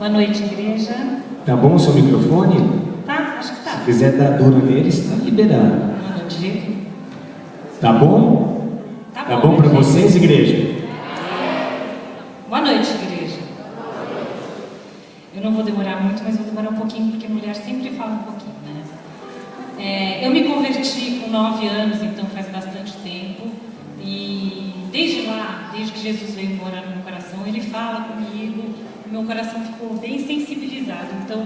Boa noite, igreja. Tá bom o seu microfone? Tá, acho que tá. Se quiser dar dura nele, está liberado. Não digo. Tá bom? Tá bom para gente. vocês, igreja? Boa noite, igreja. Eu não vou demorar muito, mas vou demorar um pouquinho, porque mulher sempre fala um pouquinho, né? Eu me converti com 9 anos, então faz bastante tempo. E desde lá, desde que Jesus veio morar no meu coração, Ele fala comigo. Meu coração ficou bem sensibilizado. Então,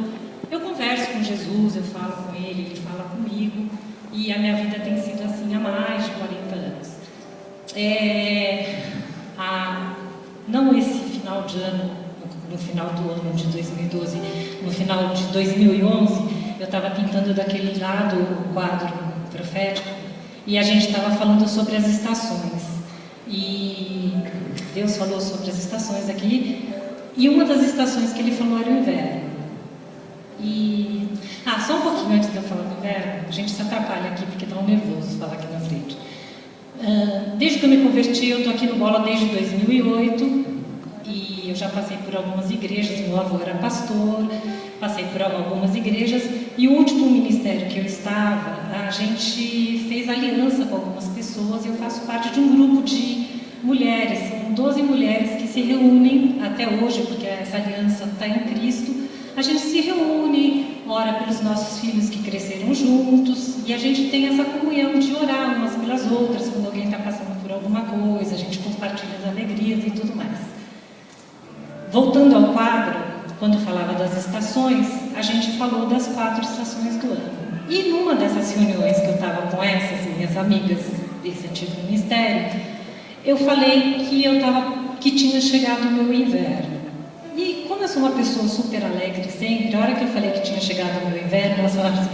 eu converso com Jesus, eu falo com Ele, Ele fala comigo. E a minha vida tem sido assim há mais de 40 anos. Não esse final de ano, no final do ano de 2012, no final de 2011, eu estava pintando daquele lado o quadro profético e a gente estava falando sobre as estações. E Deus falou sobre as estações aqui. E uma das estações que Ele falou era o inverno. Só um pouquinho antes de eu falar do inverno, a gente se atrapalha aqui porque está um nervoso falar aqui na frente. Desde que eu me converti, eu estou aqui no Bola desde 2008 e eu já passei por algumas igrejas. Meu avô era pastor, passei por algumas igrejas e o último ministério que eu estava, a gente fez aliança com algumas pessoas e eu faço parte de um grupo de mulheres, são 12 mulheres que se reúnem até hoje, porque essa aliança está em Cristo. A gente se reúne, ora pelos nossos filhos que cresceram juntos e a gente tem essa comunhão de orar umas pelas outras quando alguém está passando por alguma coisa, a gente compartilha as alegrias e tudo mais. Voltando ao quadro, quando falava das estações, a gente falou das 4 estações do ano. E numa dessas reuniões que eu estava com essas minhas amigas desse antigo ministério, eu falei que tinha chegado o meu inverno. E como eu sou uma pessoa super alegre sempre, a hora que eu falei que tinha chegado o meu inverno, elas falaram assim: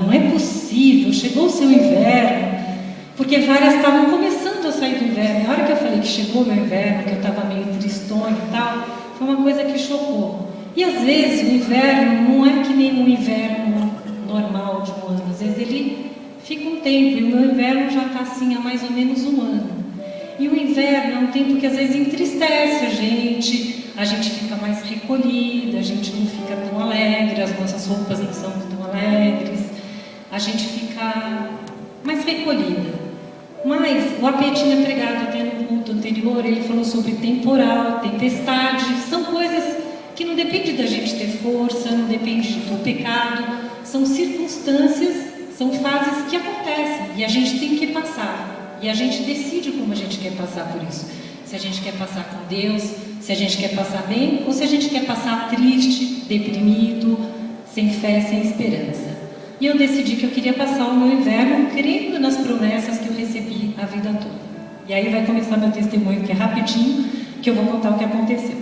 não é possível, chegou o seu inverno. Porque várias estavam começando a sair do inverno. E a hora que eu falei que chegou o meu inverno, que eu estava meio tristonha e tal, foi uma coisa que chocou. E às vezes o inverno não é que nem um inverno normal de um ano. Às vezes ele fica um tempo, e o meu inverno já está assim há mais ou menos um ano. E o inverno é um tempo que às vezes entristece a gente fica mais recolhida, a gente não fica tão alegre, as nossas roupas não são tão alegres, a gente fica mais recolhida. Mas o AP tinha pregado até no culto anterior, ele falou sobre temporal, tempestade, são coisas que não dependem da gente ter força, não depende do pecado, são circunstâncias, são fases que acontecem e a gente tem que passar. E a gente decide como a gente quer passar por isso. Se a gente quer passar com Deus, se a gente quer passar bem, ou se a gente quer passar triste, deprimido, sem fé, sem esperança. E eu decidi que eu queria passar o meu inverno crendo nas promessas que eu recebi a vida toda. E aí vai começar meu testemunho, que é rapidinho, que eu vou contar o que aconteceu.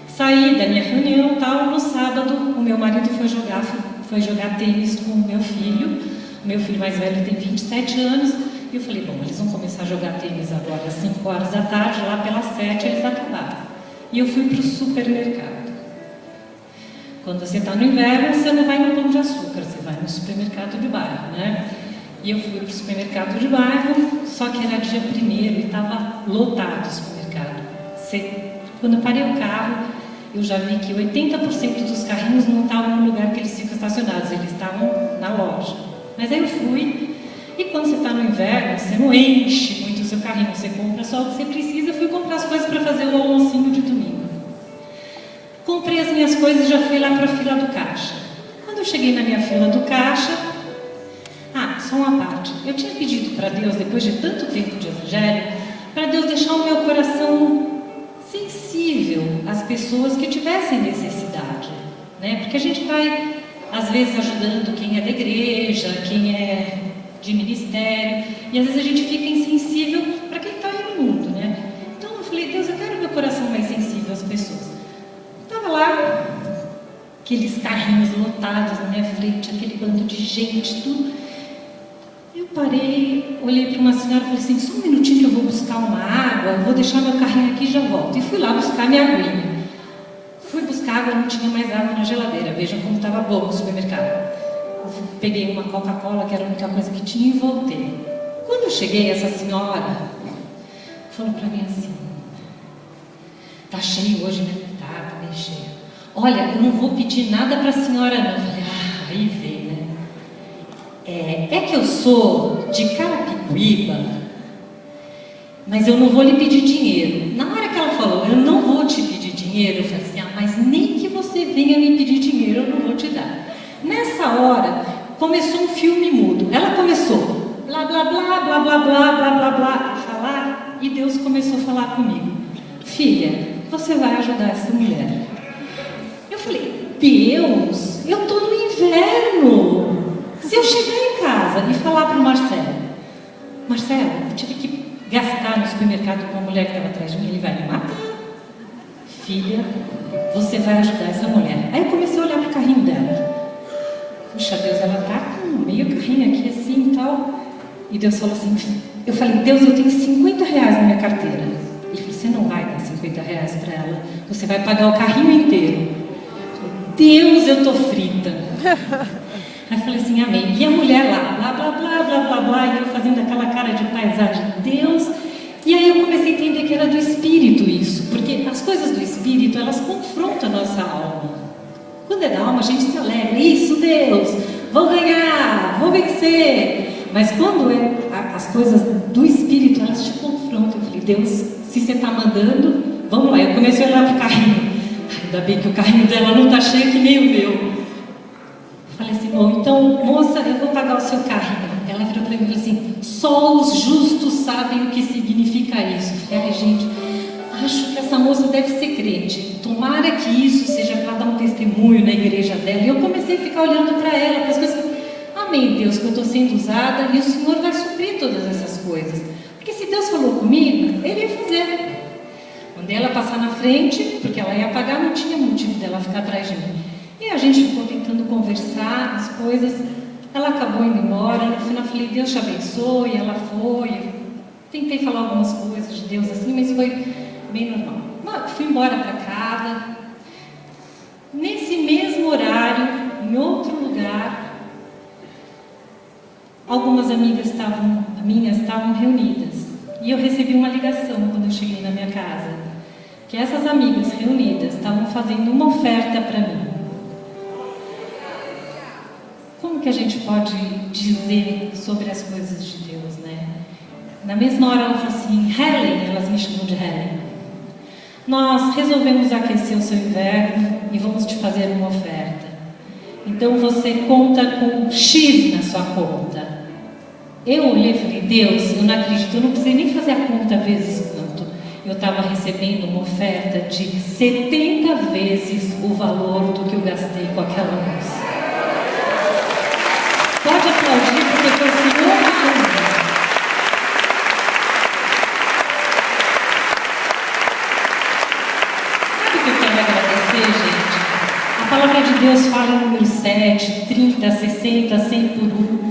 Saí da minha reunião, no sábado, o meu marido foi jogar tênis com o meu filho. O meu filho mais velho tem 27 anos. E eu falei, eles vão começar a jogar tênis agora às 5 horas da tarde, lá pelas 7 eles acabaram. E eu fui para o supermercado. Quando você está no inverno, você não vai no Pão de Açúcar, você vai no supermercado de bairro, né? E eu fui para o supermercado de bairro, só que era dia 1º e estava lotado o supermercado. Quando eu parei o carro, eu já vi que 80% dos carrinhos não estavam no lugar que eles ficam estacionados, eles estavam na loja. Mas aí eu fui. E quando você está no inverno, você não enche muito o seu carrinho, você compra só o que você precisa. Eu fui comprar as coisas para fazer o almocinho de domingo. Comprei as minhas coisas e já fui lá para a fila do caixa. Quando eu cheguei na minha fila do caixa, só uma parte. Eu tinha pedido para Deus, depois de tanto tempo de evangelho, para Deus deixar o meu coração sensível às pessoas que tivessem necessidade, né? Porque a gente vai, às vezes, ajudando quem é da igreja, quem é de ministério, e às vezes a gente fica insensível para quem está aí no mundo, né? Então eu falei, Deus, eu quero meu coração mais sensível às pessoas. Estava lá, aqueles carrinhos lotados na minha frente, aquele bando de gente, tudo. Eu parei, olhei para uma senhora e falei assim, só um minutinho que eu vou buscar uma água, eu vou deixar meu carrinho aqui e já volto. E fui lá buscar minha aguinha. Fui buscar água, não tinha mais água na geladeira, vejam como estava bom o supermercado. Peguei uma Coca-Cola, que era a única coisa que tinha, e voltei. Quando eu cheguei, essa senhora falou para mim assim, tá cheio hoje, né? Tá bem cheio. olha, eu não vou pedir nada para a senhora não. Eu falei, aí vem, né? É que eu sou de Carapicuíba, mas eu não vou lhe pedir dinheiro. Na hora que ela falou, eu não vou te pedir dinheiro, eu falei assim, mas nem que você venha me pedir dinheiro, eu não vou te dar. Nessa hora, começou um filme mudo. Ela começou, blá, blá, blá, blá, blá, blá, blá, blá, blá, a falar, e Deus começou a falar comigo. Filha, você vai ajudar essa mulher. Eu falei, Deus, eu estou no inverno. Se eu chegar em casa e falar para o Marcelo, eu tive que gastar no supermercado com uma mulher que estava atrás de mim, ele vai me matar. Filha, você vai ajudar essa mulher. Aí eu comecei a olhar para o carrinho dela. Puxa, Deus, ela está com meio carrinho aqui assim e tal. E Deus falou assim, eu falei, Deus, eu tenho 50 reais na minha carteira. Ele falou, você não vai dar 50 reais para ela, você vai pagar o carrinho inteiro. Deus, eu tô frita. Aí eu falei assim, amém. E a mulher lá, blá, blá, blá, blá, blá, blá, e eu fazendo aquela cara de paisagem, Deus. E aí eu comecei a entender que era do Espírito isso, porque as coisas do Espírito, elas confrontam a nossa alma. Quando é da alma, a gente se alegra, isso, Deus, vou ganhar, vou vencer. Mas quando é as coisas do Espírito, elas te confrontam. Eu falei, Deus, se você está mandando, vamos lá. Eu comecei a olhar para o carrinho. Ainda bem que o carrinho dela não está cheio que nem o meu. Eu falei assim, bom, então, moça, eu vou pagar o seu carrinho. Ela virou para mim e falou assim, só os justos sabem o que significa isso. Eu falei, ai, gente, acho que essa moça deve ser crente. Tomara que isso seja para dar um testemunho na igreja dela. E eu comecei a ficar olhando para ela, para as coisas que amém, Deus, que eu estou sendo usada e o Senhor vai suprir todas essas coisas. Porque se Deus falou comigo, Ele ia fazer. Mandei ela passar na frente, porque ela ia pagar, não tinha motivo dela ficar atrás de mim. E a gente ficou tentando conversar, as coisas. Ela acabou indo embora. No final, eu falei, Deus te abençoe. Ela foi. Tentei falar algumas coisas de Deus assim, mas foi bem normal. Fui embora para casa. Nesse mesmo horário, em outro lugar, algumas amigas minhas estavam reunidas. E eu recebi uma ligação quando eu cheguei na minha casa, que essas amigas reunidas estavam fazendo uma oferta para mim. Como que a gente pode dizer sobre as coisas de Deus, né? Na mesma hora ela falou assim, Helen, elas me chamam de Helen, nós resolvemos aquecer o seu inverno e vamos te fazer uma oferta. Então você conta com X na sua conta. Eu olhei e falei, Deus, eu não acredito, eu não precisei nem fazer a conta vezes quanto. Eu estava recebendo uma oferta de 70 vezes o valor do que eu gastei com aquela luz. Pode aplaudir, porque foi o Senhor que fez isso. Sabe o que eu quero agradecer, gente? A palavra de Deus fala em número 7, 30, 60, 100 por 1.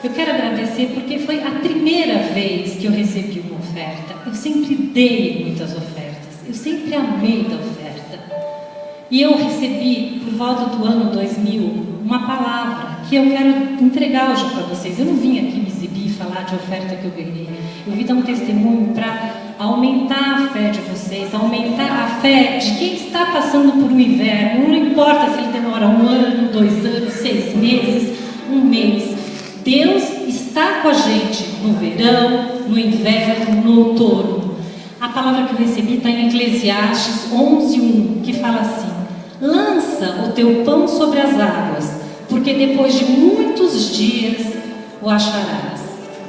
Eu quero agradecer porque foi a primeira vez que eu recebi uma oferta. Eu sempre dei muitas ofertas. Eu sempre amei da oferta. E eu recebi, por volta do ano 2000, uma palavra que eu quero entregar hoje para vocês. Eu não vim aqui me exibir e falar de oferta que eu ganhei. Eu vim dar um testemunho para aumentar a fé de vocês, aumentar a fé de quem está passando por um inverno. Não importa se ele demora 1 ano, 2 anos, 6 meses, 1 mês. Deus está com a gente no verão, no inverno, no outono. A palavra que eu recebi está em Eclesiastes 11:1, que fala assim, lança o teu pão sobre as águas, porque depois de muitos dias o acharás.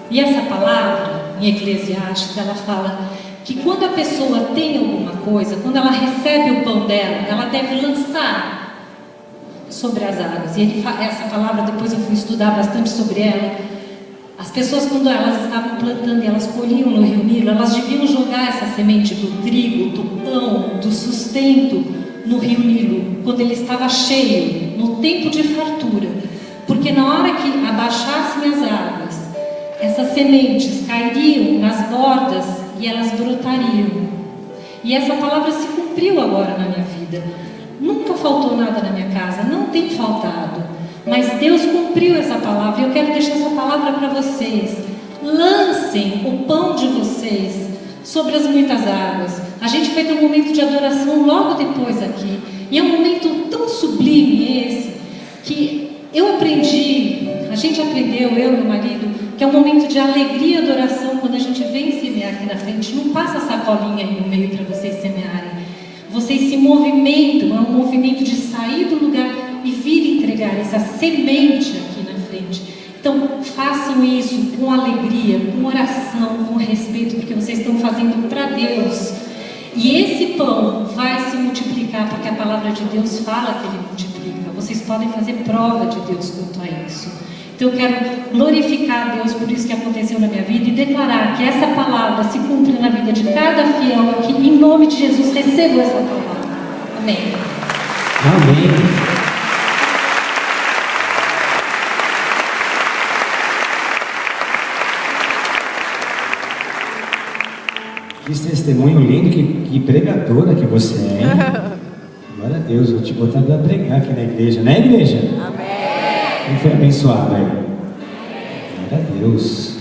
E essa palavra, em Eclesiastes, ela fala que quando a pessoa tem alguma coisa, quando ela recebe o pão dela, ela deve lançar sobre as águas. E essa palavra, depois eu fui estudar bastante sobre ela. As pessoas, quando elas estavam plantando e elas colhiam no Rio Nilo, elas deviam jogar essa semente do trigo, do pão, do sustento no Rio Nilo, quando ele estava cheio, no tempo de fartura. Porque na hora que abaixassem as águas, essas sementes cairiam nas bordas e elas brotariam. E essa palavra se cumpriu agora na minha vida. Nunca faltou nada na minha casa, não tem faltado. Mas Deus cumpriu essa palavra e eu quero deixar essa palavra para vocês. Lancem o pão de vocês sobre as muitas águas. A gente vai ter um momento de adoração logo depois aqui. E é um momento sublime esse, que eu aprendi, a gente aprendeu, eu e meu marido, que é um momento de alegria e adoração quando a gente vem semear aqui na frente. Não passa a sacolinha aí no meio para vocês semearem. Vocês se movimentam, é um movimento de sair do lugar e vir entregar essa semente aqui na frente. Então, façam isso com alegria, com oração, com respeito, porque vocês estão fazendo para Deus. E esse pão vai se multiplicar, porque a palavra de Deus fala que ele multiplica. Vocês podem fazer prova de Deus quanto a isso. Então eu quero glorificar a Deus por isso que aconteceu na minha vida e declarar que essa palavra se cumpre na vida de cada fiel aqui. Em nome de Jesus, receba essa palavra. Amém. Amém. Que testemunho lindo, que pregadora que você é. Glória a Deus, vou te botar para pregar aqui na igreja, né, igreja? Amém. Quem foi abençoado aí? Glória a Deus.